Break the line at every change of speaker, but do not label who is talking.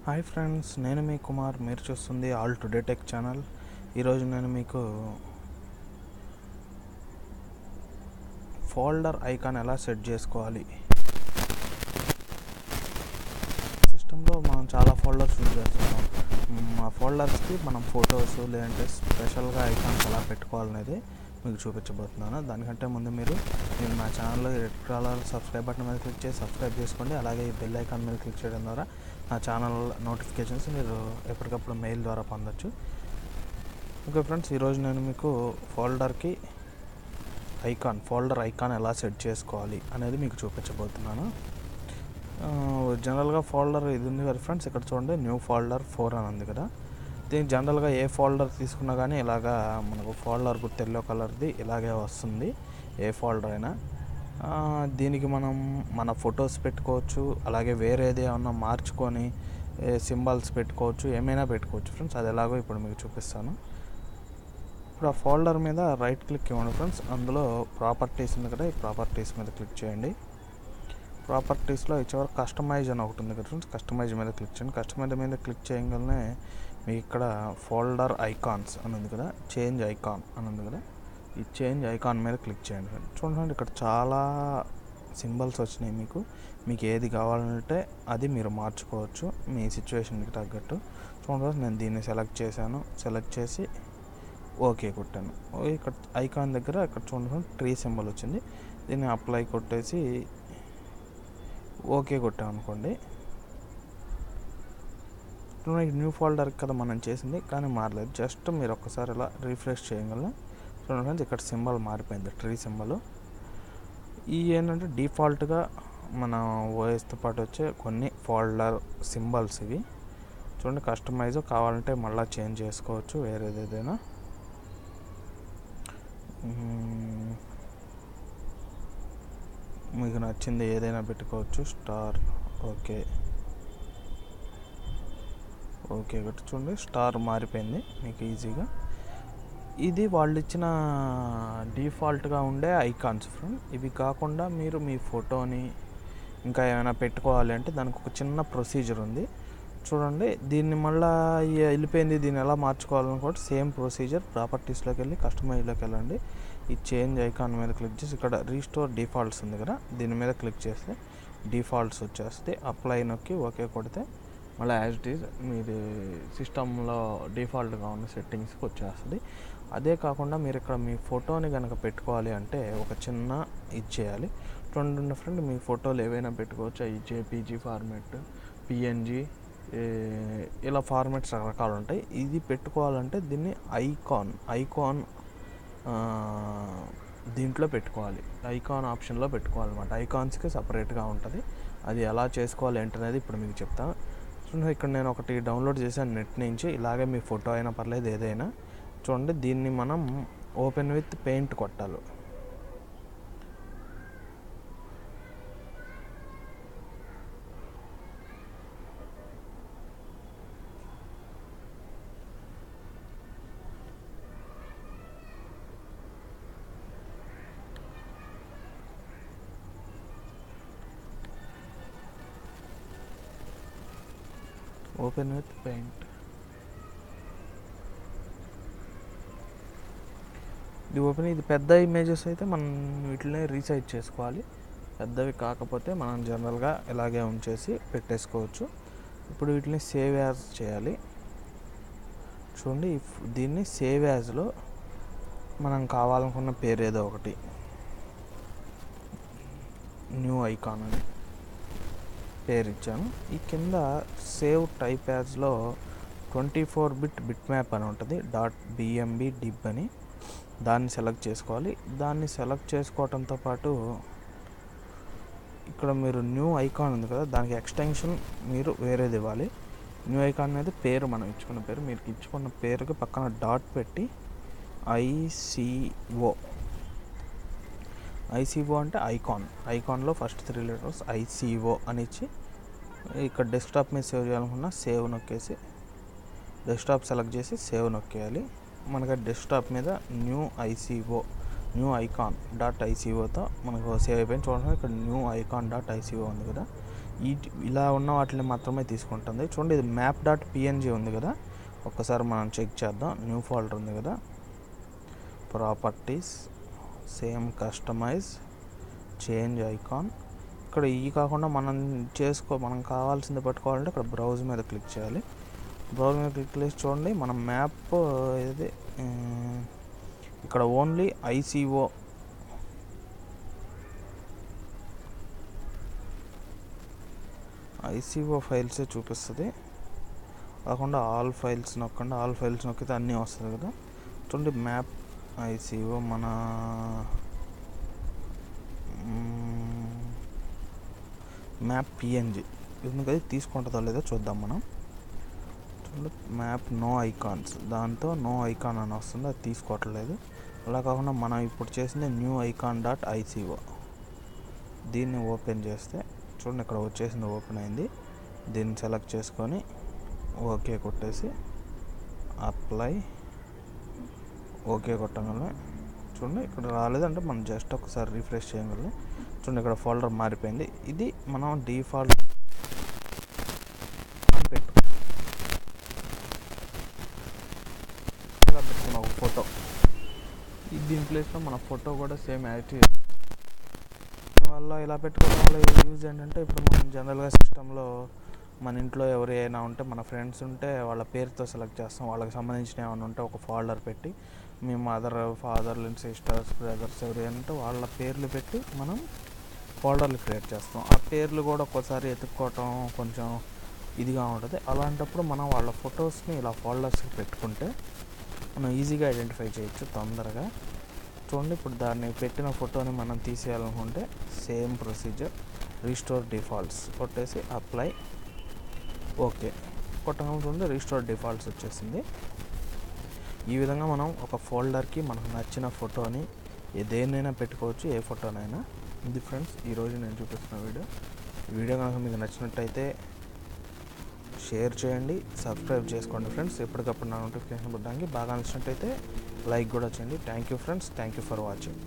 Hi friends, నేను మీ కుమార్. మీరు చూస్తుంది ఆల్ టుడే టెక్ ఛానల్. ఈరోజు నేను మీకు ఫోల్డర్ ఐకాన్ ఎలా సెట్ చేసుకోవాలి. సిస్టంలో మనం చాలా ఫోల్డర్స్ యూజ్ చేస్తున్నాం. ఆ ఫోల్డర్స్కి మనం ఫొటోస్ లేదంటే స్పెషల్గా ఐకాన్స్ ఎలా పెట్టుకోవాలనేది మీకు చూపించబోతున్నాను. దానికంటే ముందు మీరు నా ఛానల్లో రెడ్ కలర్ సబ్స్క్రైబ్ బటన్ మీద క్లిక్ చేసి సబ్స్క్రైబ్ చేసుకోండి. అలాగే ఈ బెల్ ఐకాన్ మీద క్లిక్ చేయడం ద్వారా నా ఛానల్ నోటిఫికేషన్స్ మీరు ఎప్పటికప్పుడు మెయిల్ ద్వారా పొందొచ్చు. ఓకే ఫ్రెండ్స్, ఈరోజు నేను మీకు ఫోల్డర్ ఐకాన్ ఎలా సెట్ చేసుకోవాలి అనేది మీకు చూపించబోతున్నాను. జనరల్గా ఫోల్డర్ ఇది ఉంది కదా ఫ్రెండ్స్, ఇక్కడ చూడండి న్యూ ఫోల్డర్ 4 అని ఉంది కదా. దీనికి జనరల్గా ఏ ఫోల్డర్ తీసుకున్నా కానీ ఇలాగా మనకు ఫోల్డర్ గుర్తు ఎల్లో కలర్ది ఇలాగే వస్తుంది, ఏ ఫోల్డర్ అయినా. దీనికి మనం మన ఫొటోస్ పెట్టుకోవచ్చు, అలాగే వేరేది ఏమన్నా మార్చుకొని సింబల్స్ పెట్టుకోవచ్చు, ఏమైనా పెట్టుకోవచ్చు ఫ్రెండ్స్. అది ఎలాగో ఇప్పుడు మీకు చూపిస్తాను. ఇప్పుడు ఆ ఫోల్డర్ మీద రైట్ క్లిక్ ఇవ్వండి ఫ్రెండ్స్. అందులో ప్రాపర్టీస్ ఉంది కదా, ఈ ప్రాపర్టీస్ మీద క్లిక్ చేయండి. ప్రాపర్టీస్లో చివరి కస్టమైజ్ అని ఒకటి ఉంది కదా ఫ్రెండ్స్, కస్టమైజ్ మీద క్లిక్ చేయండి. కస్టమైజ్ మీద క్లిక్ చేయగానే మీకు ఇక్కడ ఫోల్డర్ ఐకాన్స్ అని ఉంది కదా, చేంజ్ ఐకాన్ అని ఉంది కదా, ఈ చేంజ్ ఐకాన్ మీద క్లిక్ చేయండి. చూడండి, ఇక్కడ చాలా సింబల్స్ వచ్చినాయి. మీకు ఏది కావాలంటే అది మీరు మార్చుకోవచ్చు మీ సిచ్యువేషన్కి తగ్గట్టు. చూడండి, నేను దీన్ని సెలెక్ట్ చేశాను. సెలెక్ట్ చేసి ఓకే కొట్టాను. ఇక్కడ ఐకాన్ దగ్గర ఇక్కడ చూడండి ట్రీ సింబల్ వచ్చింది. దీన్ని అప్లై కొట్టేసి ఓకే కొట్టాం అనుకోండి. న్యూ ఫోల్డర్ కదా మనం చేసింది, కానీ మారలేదు. జస్ట్ మీరు ఒక్కసారి ఇలా రిఫ్రెష్ చేయగల చూడండి, ఇక్కడ సింబల్ మారిపోయింది, ట్రీ సింబల్. ఈ ఏంటంటే డిఫాల్ట్గా మన ఓఎస్తో పాటు వచ్చే కొన్ని ఫోల్డర్ సింబల్స్ ఇవి. చూడండి, కస్టమైజ్ కావాలంటే మళ్ళీ చేంజ్ చేసుకోవచ్చు, వేరేది ఏదైనా. మీకు నచ్చింది ఏదైనా పెట్టుకోవచ్చు. స్టార్ ఓకే చూడండి, స్టార్ మారిపోయింది మీకు ఈజీగా. ఇది వాళ్ళు ఇచ్చిన డిఫాల్ట్గా ఉండే ఐకాన్స్ ఫ్రెండ్. ఇవి కాకుండా మీరు మీ ఫోటోని ఇంకా ఏమైనా పెట్టుకోవాలి అంటే దానికి ఒక చిన్న ప్రొసీజర్ ఉంది. చూడండి, దీన్ని మళ్ళీ వెళ్ళిపోయింది, దీన్ని ఎలా మార్చుకోవాలనుకోండి సేమ్ ప్రొసీజర్. ప్రాపర్టీస్లోకి వెళ్ళి కస్టమైజ్లోకి వెళ్ళండి. ఈ చేంజ్ ఐకాన్ మీద క్లిక్ చేసి ఇక్కడ రీస్టోర్ డిఫాల్ట్స్ ఉంది కదా, దీని మీద క్లిక్ చేస్తే డిఫాల్ట్స్ వచ్చేస్తే అప్లై నొక్కి ఓకే కొడితే మళ్ళీ యాజ్ ఇట్ ఈజ్ మీది సిస్టంలో డిఫాల్ట్గా ఉన్న సెట్టింగ్స్కి వచ్చేస్తుంది. అదే కాకుండా మీరు ఇక్కడ మీ ఫోటోని కనుక పెట్టుకోవాలి అంటే ఒక చిన్న ఇది చేయాలి. చూడండి ఫ్రెండ్, మీ ఫోటోలు ఏవైనా పెట్టుకోవచ్చు. అవి జేపీజీ ఫార్మాట్, పిఎన్జీ, ఇలా ఫార్మాట్స్ రకరకాలు ఉంటాయి. ఇది పెట్టుకోవాలంటే దీన్ని ఐకాన్ దీంట్లో పెట్టుకోవాలి, ఐకాన్ ఆప్షన్లో పెట్టుకోవాలన్నమాట. ఐకాన్స్కి సపరేట్గా ఉంటుంది. అది ఎలా చేసుకోవాలి ఏంటనేది ఇప్పుడు మీకు చెప్తాను. చూడండి, ఇక్కడ నేను ఒకటి డౌన్లోడ్ చేశాను నెట్ నుంచి. ఇలాగే మీ ఫోటో అయినా పర్లేదు, ఏదైనా. చూడండి, దీన్ని మనం ఓపెన్ విత్ పెయింట్ కొట్టాలి. Open with paint. ఇది పెద్ద ఇమేజెస్ అయితే మనం వీటిని రీసైజ్ చేసుకోవాలి. పెద్దవి కాకపోతే మనం జనరల్గా ఇలాగే ఉంచేసి పెట్టేసుకోవచ్చు. ఇప్పుడు వీటిని సేవ్ యాజ్ చేయాలి. చూడండి, దీన్ని సేవ్ యాజ్లో మనం కావాలనుకున్న పేరు ఏదో ఒకటి, న్యూ ఐకాన్ అని పేరు ఇచ్చాను. ఈ కింద సేవ్ టైప్ యాజ్లో 24-bit బిట్ మ్యాప్ అని ఉంటుంది, .bmb div అని. దాన్ని సెలెక్ట్ చేసుకోవాలి. దాన్ని సెలెక్ట్ చేసుకోవడంతో పాటు ఇక్కడ మీరు న్యూ ఐకాన్ ఉంది కదా, దానికి ఎక్స్టెన్షన్ మీరు వేరేది ఇవ్వాలి. న్యూ ఐకాన్ అనేది పేరు, మనం ఇచ్చుకున్న పేరు. మీరు ఇచ్చుకున్న పేరుకి పక్కన డాట్ పెట్టి ఐసీఓ అంటే ఐకాన్లో ఫస్ట్ 3 letters ఐసీఓ అని ఇచ్చి ఇక్కడ డెస్క్టాప్ మీద సేవ్ చేయాలనుకున్న సేవ్ నొక్కేసి డెస్క్టాప్ సెలెక్ట్ చేసి సేవ్ నొక్కేయాలి. మనకి డెస్క్టాప్ మీద న్యూ ఐకాన్ .icఓతో మనకు సేవ్ అయిపోయింది. చూడండి, ఇక్కడ న్యూ ఐకాన్ .icఓ ఉంది కదా, ఇలా ఉన్న వాటిని మాత్రమే తీసుకుంటుంది. చూడండి ఇది map.png ఉంది కదా, ఒక్కసారి మనం చెక్ చేద్దాం. న్యూ ఫోల్డర్ ఉంది కదా, properties, same customize, change icon. ఇక్కడ ఈ కాకుండా మనం కావాల్సింది పట్టుకోవాలంటే ఇక్కడ బ్రౌజ్ మీద క్లిక్ చేయాలి. బ్రౌజ్ మీద క్లిక్ చేసి చూడండి మన మ్యాప్ ఇది ఇక్కడ ఓన్లీ ఐసీఓ ఫైల్సే చూపిస్తుంది, కాకుండా ఆల్ ఫైల్స్ నొక్కండి. ఆల్ ఫైల్స్ నొక్కితే అన్నీ వస్తుంది కదా. చూడండి మ్యాప్ ఐసీఓ మన మ్యాప్ పిఎన్జి ఎందుకది తీసుకుంటుందో లేదో చూద్దాం మనం. చూడండి మ్యాప్ నో ఐకాన్స్, దాంతో నో ఐకాన్ అని వస్తుంది, అది తీసుకోవట్లేదు. అలా కాకుండా మనం ఇప్పుడు చేసింది న్యూ ఐకాన్ డాట్ ఐసీఓ. దీన్ని ఓపెన్ చేస్తే చూడండి ఇక్కడ వచ్చేసింది, ఓపెన్ అయింది. దీన్ని సెలెక్ట్ చేసుకొని ఓకే కొట్టేసి అప్లై ఓకే కొట్టగలమే. చూడండి ఇక్కడ రాలేదంటే మనం జస్ట్ ఒకసారి రిఫ్రెష్ చేయగలం. చూడండి ఇక్కడ ఫోల్డర్ మారిపోయింది. ఇది మనం డిఫాల్ట్ పెట్టుకున్న ఒక ఫోటో, దీని ప్లేస్లో మన ఫోటో కూడా సేమ్ యాక్టివ్ వల్ల ఇలా పెట్టుకోవడం వల్ల యూజ్ ఏంటంటే, ఇప్పుడు మనం జనరల్గా సిస్టంలో మన ఇంట్లో ఎవరైనా ఉంటే, మన ఫ్రెండ్స్ ఉంటే వాళ్ళ పేరుతో సెలెక్ట్ చేస్తాం. వాళ్ళకి సంబంధించిన ఏమైనా ఉంటే ఒక ఫోల్డర్ పెట్టి, మీ మదర్, ఫాదర్, సిస్టర్స్, బ్రదర్స్ ఎవరైనా ఉంటే వాళ్ళ పేర్లు పెట్టి మనం ఫోల్డర్లు క్రియేట్ చేస్తాం. ఆ పేర్లు కూడా ఒక్కోసారి ఎత్తుక్కోవటం కొంచెం ఇదిగా ఉంటుంది. అలాంటప్పుడు మనం వాళ్ళ ఫొటోస్ని ఇలా ఫోల్డర్స్కి పెట్టుకుంటే మనం ఈజీగా ఐడెంటిఫై చేయొచ్చు తొందరగా. చూడండి ఇప్పుడు దాన్ని పెట్టిన ఫోటోని మనం తీసేయాలనుకుంటే సేమ్ ప్రొసీజర్, రీస్టోర్ డిఫాల్ట్స్ కొట్టేసి అప్లై ఓకే కొట్టడం. చూడండి రీస్టోర్ డిఫాల్ట్స్ వచ్చేసింది. ఈ విధంగా మనం ఒక ఫోల్డర్కి మనకు నచ్చిన ఫోటోని దేన్నైనా పెట్టుకోవచ్చు, ఏ ఫోటోనైనా. ఇది ఫ్రెండ్స్ ఈరోజు నేను చూపిస్తున్న వీడియో కనుక మీకు నచ్చినట్టయితే షేర్ చేయండి, సబ్స్క్రైబ్ చేసుకోండి ఫ్రెండ్స్. ఎప్పటికప్పుడు నా నోటిఫికేషన్ పొందడానికి బాగా నచ్చినట్టయితే లైక్ కూడా చేయండి. Thank you friends, thank you for watching.